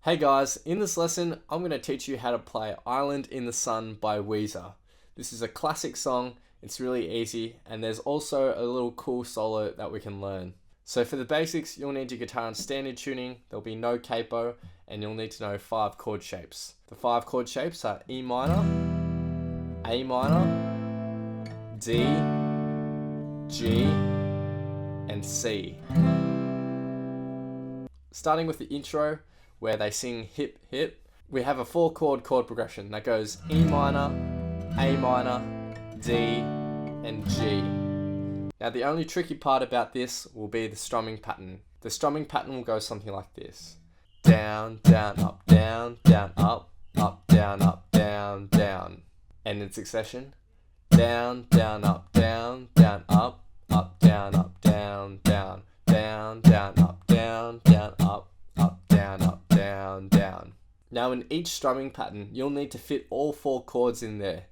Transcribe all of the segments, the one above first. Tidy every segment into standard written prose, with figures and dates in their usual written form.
Hey guys, in this lesson, I'm going to teach you how to play Island in the Sun by Weezer. This is a classic song, it's really easy, and there's also a little cool solo that we can learn. So for the basics, you'll need your guitar in standard tuning, there'll be no capo, and you'll need to know 5 chord shapes. The 5 chord shapes are E minor, A minor, D, G, and C. Starting with the intro, where they sing hip hip, we have a 4 chord progression that goes E minor, A minor, D, and G. Now the only tricky part about this will be the strumming pattern. The strumming pattern will go something like this. Down, down, up, down, down, up, down, down. And in succession. Down, down, up, down, down, up, down, down, down, down, down, up, down, down, up, down, down. Now in each strumming pattern, you'll need to fit all 4 chords in there.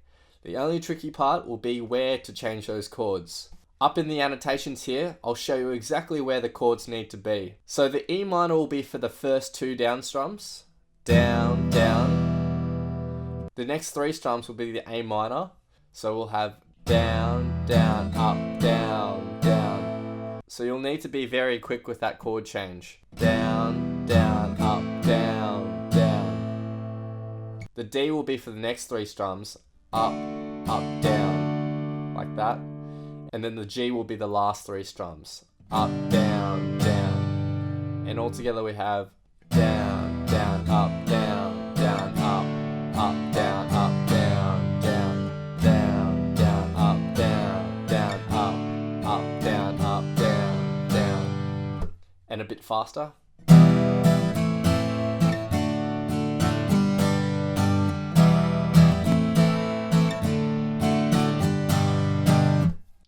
The only tricky part will be where to change those chords. Up in the annotations here, I'll show you exactly where the chords need to be. So the E minor will be for the first 2 down strums. Down, down. The next 3 strums will be the A minor. So we'll have down, down, up, down, down. So you'll need to be very quick with that chord change. Down, down, up, down, down. The D will be for the next 3 strums. Up, down. Like that. And then the G will be the last 3 strums. Up, down, down. And all together we have down, down, up, down, down, up, down, down, down, down, up, down, down, up, down. And a bit faster.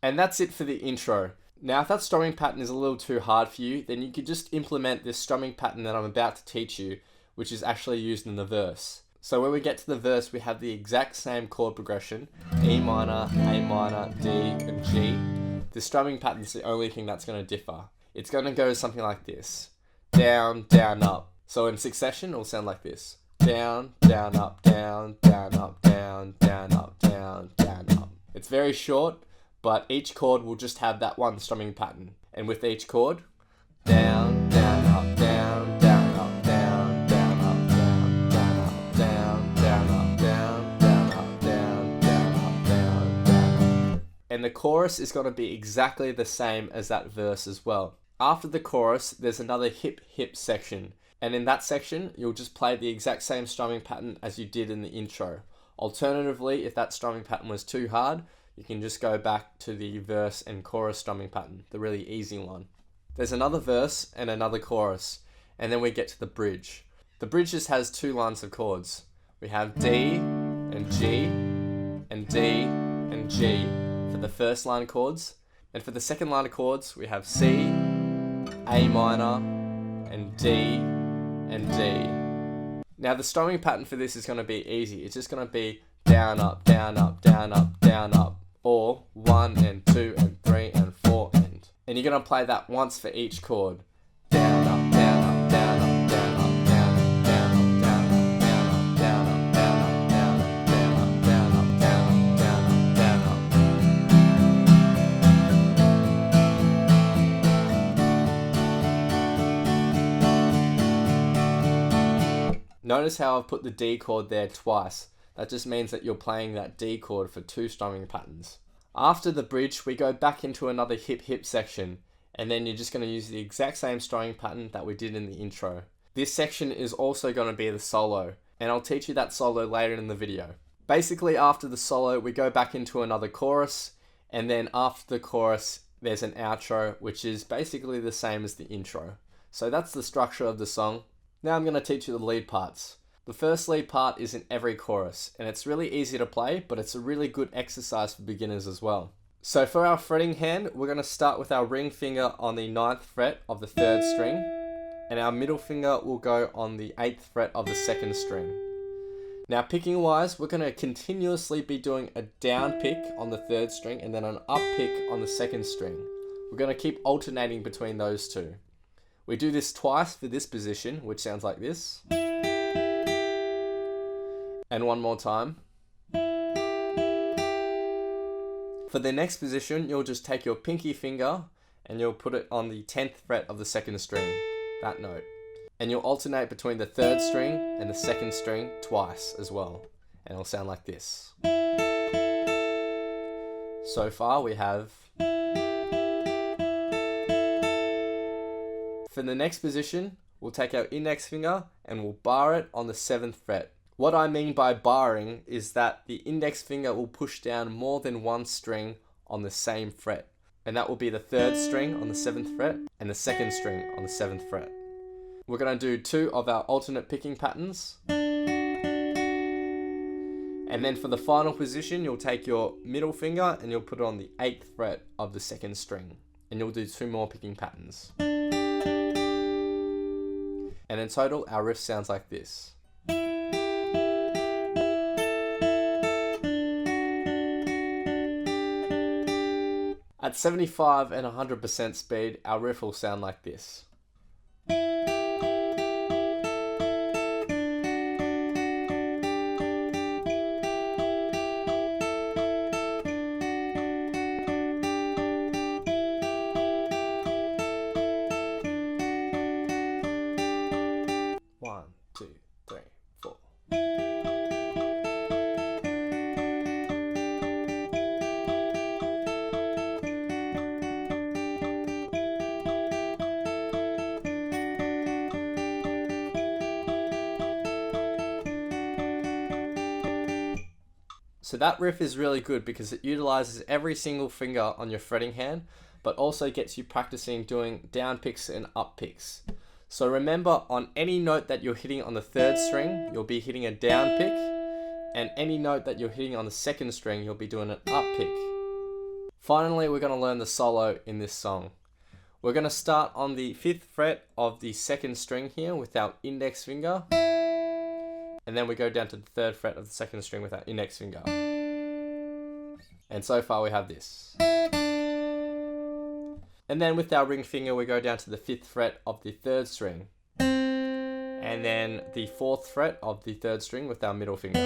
And that's it for the intro. Now if that strumming pattern is a little too hard for you, then you could just implement this strumming pattern that I'm about to teach you, which is actually used in the verse. So when we get to the verse, we have the exact same chord progression, E minor, A minor, D, and G. The strumming pattern is the only thing that's going to differ. It's going to go something like this. Down, down, up. So in succession, it'll sound like this. Down, down, up, down, down, up, down, down, up, down, down, up. It's very short, but each chord will just have that one strumming pattern. And with each chord, down, down, up, down, down, up, down, down, up, down, down, up, down, down, up, down, down, up, down, down, up, down, down, up. And the chorus is going to be exactly the same as that verse as well. After the chorus, there's another hip hip section. And in that section, you'll just play the exact same strumming pattern as you did in the intro. Alternatively, if that strumming pattern was too hard, you can just go back to the verse and chorus strumming pattern, the really easy one. There's another verse and another chorus, and then we get to the bridge. The bridge just has 2 lines of chords. We have D and G and D and G for the first line of chords, and for the second line of chords, we have C, A minor, and D and D. Now the strumming pattern for this is going to be easy. It's just going to be down, up, down, up, down, up, down, up. Or 1 and 2 and 3 and 4 and you're going to play that once for each chord. Down, up, down, up, down, up, down, up, down, up, down, up, down, up, down, up, down, up, down, up, down, up, down, up, down, up, down, up, down, up. Notice how I've put the D chord there twice. That just means that you're playing that D chord for 2 strumming patterns. After the bridge, we go back into another hip hip section, and then you're just going to use the exact same strumming pattern that we did in the intro. This section is also going to be the solo, and I'll teach you that solo later in the video. Basically, after the solo, we go back into another chorus, and then after the chorus, there's an outro, which is basically the same as the intro. So that's the structure of the song. Now I'm going to teach you the lead parts. The first lead part is in every chorus, and it's really easy to play, but it's a really good exercise for beginners as well. So for our fretting hand, we're going to start with our ring finger on the 9th fret of the 3rd string, and our middle finger will go on the 8th fret of the 2nd string. Now picking wise, we're going to continuously be doing a down pick on the 3rd string and then an up pick on the 2nd string. We're going to keep alternating between those two. We do this twice for this position, which sounds like this. And one more time. For the next position, you'll just take your pinky finger and you'll put it on the 10th fret of the 2nd string, that note. And you'll alternate between the 3rd string and the 2nd string twice as well. And it'll sound like this. So far we have... For the next position, we'll take our index finger and we'll bar it on the 7th fret. What I mean by barring is that the index finger will push down more than one string on the same fret. And that will be the 3rd string on the 7th fret and the 2nd string on the 7th fret. We're going to do 2 of our alternate picking patterns. And then for the final position, you'll take your middle finger and you'll put it on the 8th fret of the 2nd string. And you'll do 2 more picking patterns. And in total, our riff sounds like this. At 75 and 100% speed, our riff will sound like this. One, two, three, four. So that riff is really good because it utilizes every single finger on your fretting hand, but also gets you practicing doing down picks and up picks. So remember, on any note that you're hitting on the 3rd string, you'll be hitting a down pick, and any note that you're hitting on the 2nd string, you'll be doing an up pick. Finally, we're going to learn the solo in this song. We're going to start on the 5th fret of the 2nd string here with our index finger. And then we go down to the 3rd fret of the 2nd string with our index finger. And so far we have this. And then with our ring finger, we go down to the 5th fret of the 3rd string. And then the 4th fret of the 3rd string with our middle finger.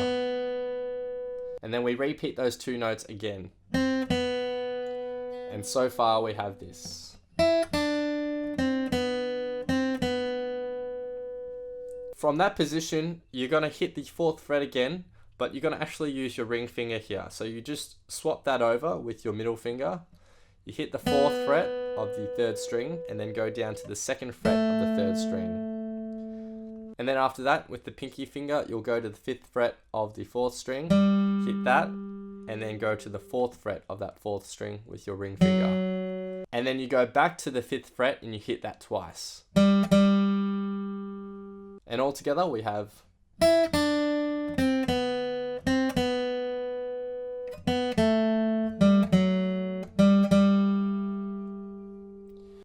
And then we repeat those 2 notes again. And so far we have this. From that position, you're going to hit the 4th fret again, but you're going to actually use your ring finger here. So you just swap that over with your middle finger. You hit the 4th fret of the 3rd string and then go down to the 2nd fret of the 3rd string. And then after that, with the pinky finger, you'll go to the 5th fret of the 4th string, hit that, and then go to the 4th fret of that 4th string with your ring finger. And then you go back to the 5th fret and you hit that twice. And all together we have...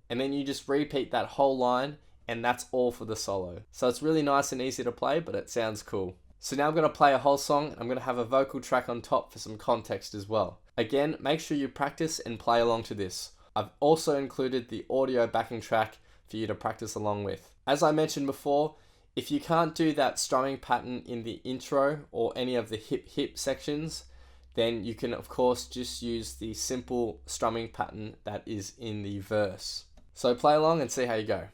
And then you just repeat that whole line, and that's all for the solo. So it's really nice and easy to play, but it sounds cool. So now I'm going to play a whole song, and I'm going to have a vocal track on top for some context as well. Again, make sure you practice and play along to this. I've also included the audio backing track for you to practice along with. As I mentioned before, if you can't do that strumming pattern in the intro or any of the hip sections, then you can of course just use the simple strumming pattern that is in the verse. So play along and see how you go.